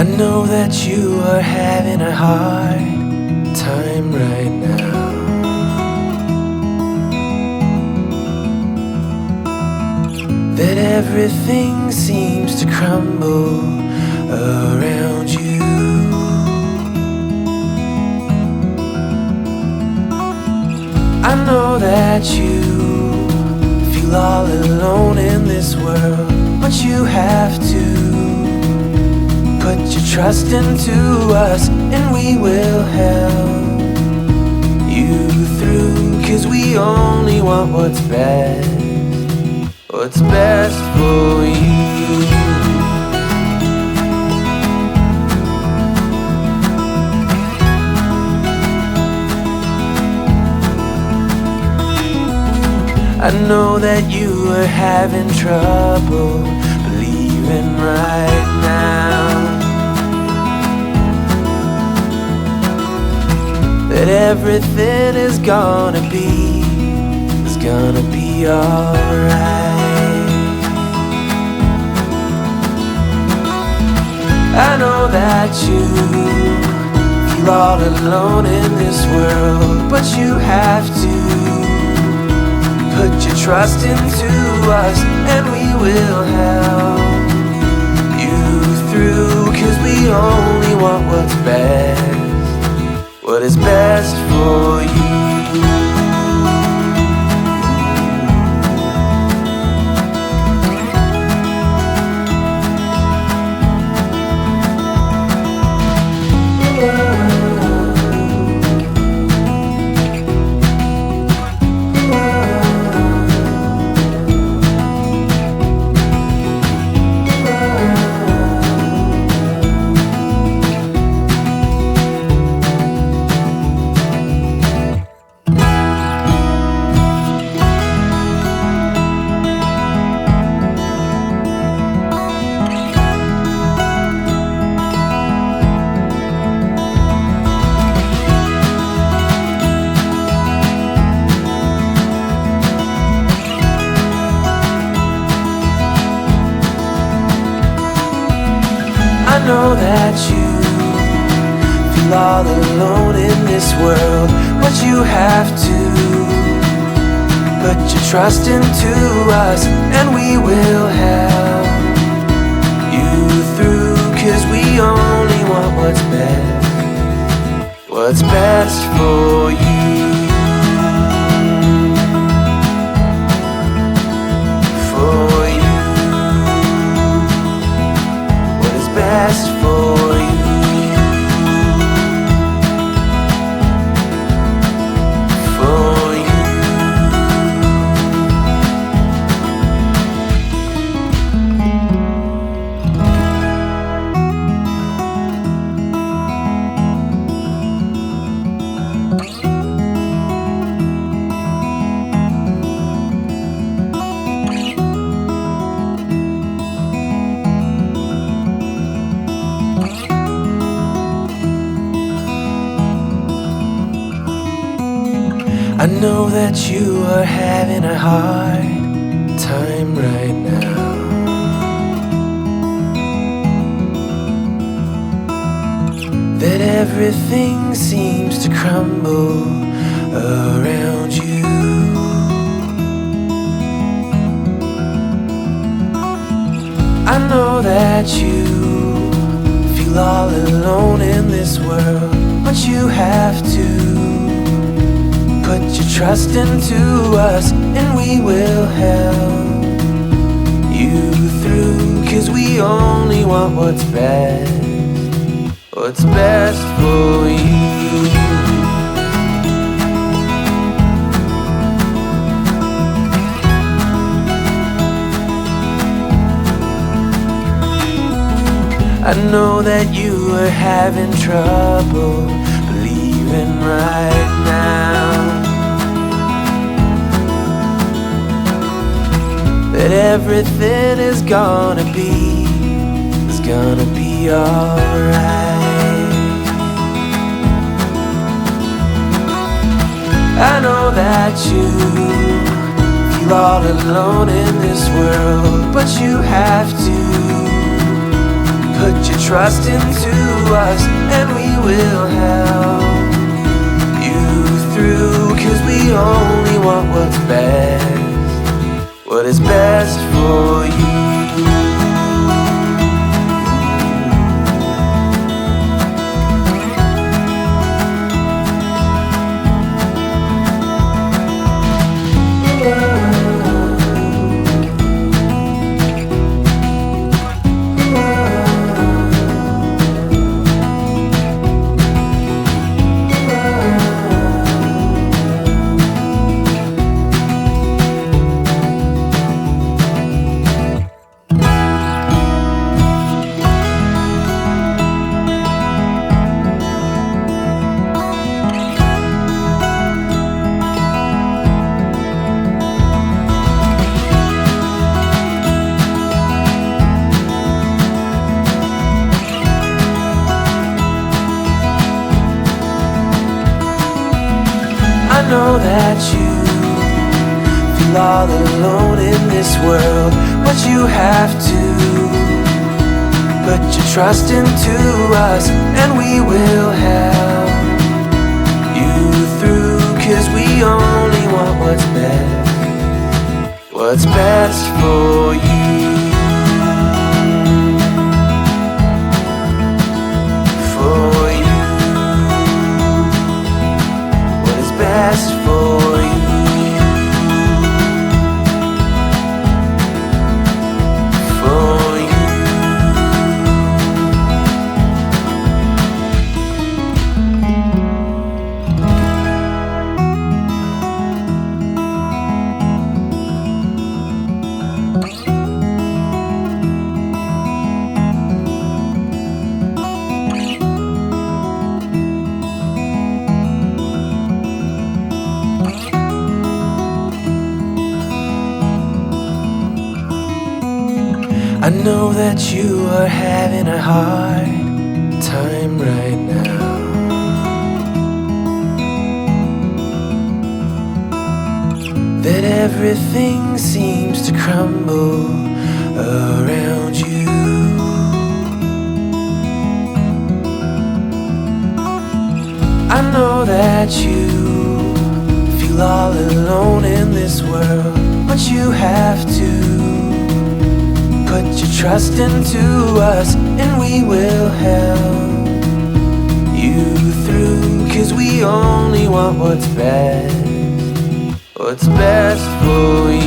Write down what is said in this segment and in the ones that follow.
I know that you are having a hard time right now. That everything seems to crumble around you. I know that you feel all alone in this world, but you have to put your trust into us, and we will help you through. 'Cause we only want what's best for you. I know that you are having trouble believing right now that everything is gonna be alright. I know that you feel all alone in this world, but you have to put your trust into us, and we will help you through. 'Cause we only want what is best for you. I know that you feel all alone in this world, but you have to put your trust into us, and we will help you through. 'Cause we only want what's best for you. Best for you. For you. I know that you are having a hard time right now. That everything seems to crumble around you. I know that you feel all alone in this world, but you have to put your trust into us, and we will help you through. 'Cause we only want what's best for you. I know that you are having trouble believing right now that everything is gonna be alright. I know that you feel all alone in this world, but you have to Put your trust into us and we will help you through, 'cause we only want what's best, what is best for you. I know that you feel all alone in this world, but you have to put your trust into us and we will help you through, 'cause we only want what's best for you. For you, what is best for you. For you. I know that you are having a hard time right now. That everything seems to crumble around you. I know that you feel all alone in this world, but you have to put your trust into us and we will help you through, 'cause we only want what's best for you.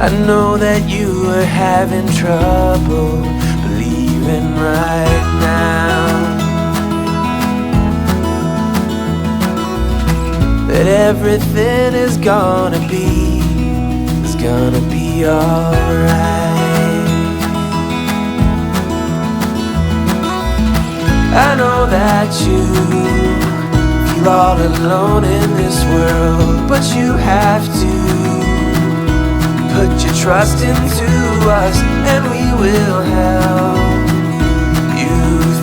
I know that you are having trouble believing right now that everything is gonna be alright. I know that you feel all alone in this world, but you have to put your trust into us and we will help you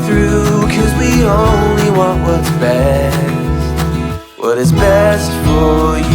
through, 'cause we only want what's best, what is best for you.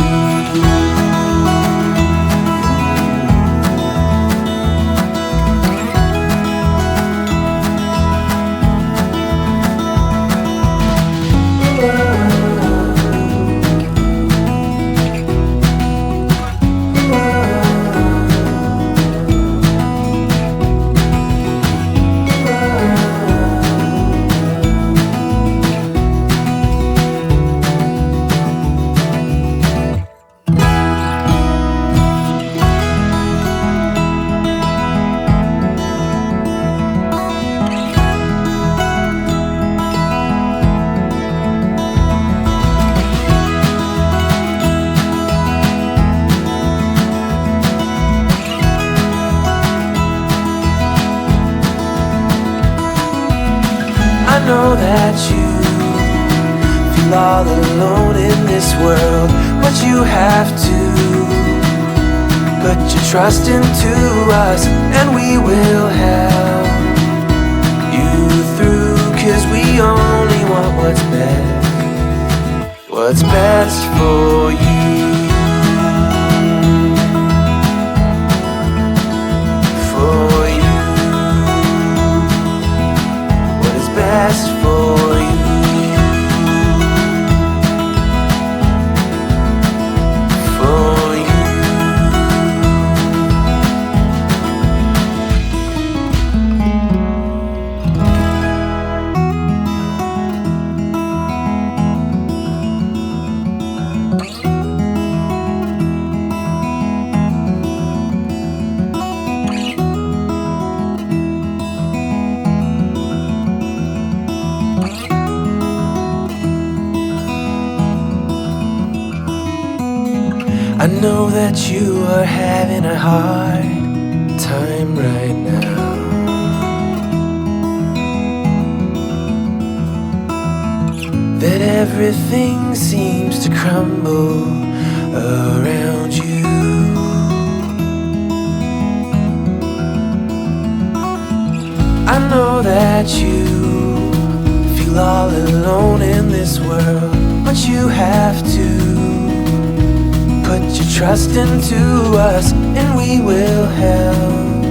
I know that you feel all alone in this world, but you have to put your trust into us and we will help you through, 'cause we only want what's best, what's best for you. For you, what is best for you. For you. I know that you are having a hard time right now. That everything seems to crumble around you. I know that you feel all alone in this world, but you have to put your trust into us, and we will help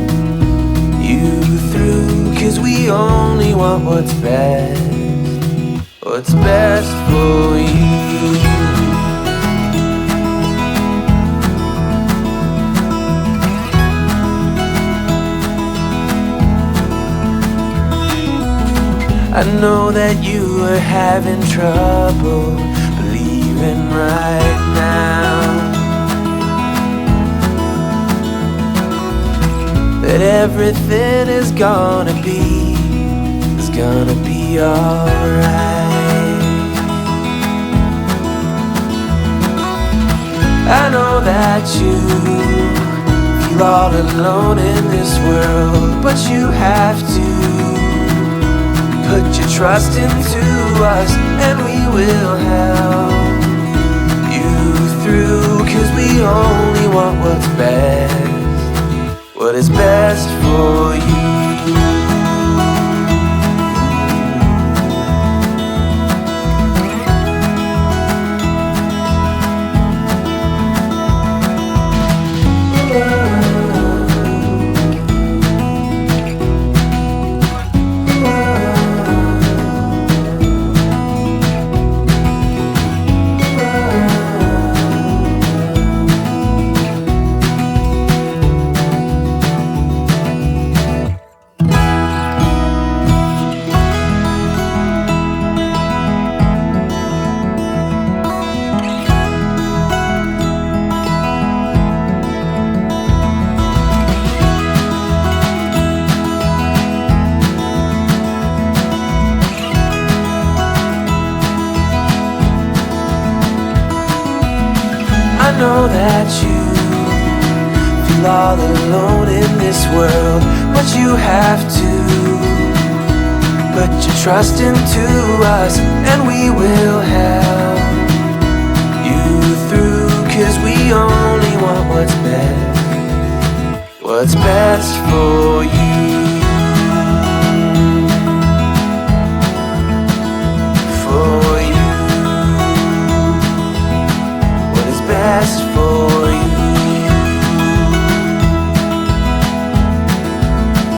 you through. 'Cause we only want what's best for you. I know that you are having trouble believing right now that everything is gonna be alright. I know that you feel all alone in this world, but you have to put your trust into us, and we will help you through. 'Cause we only want what's best, what is best for you. I know that you feel all alone in this world, but you have to put your trust into us, and we will help you through. 'Cause we only want what's best for you.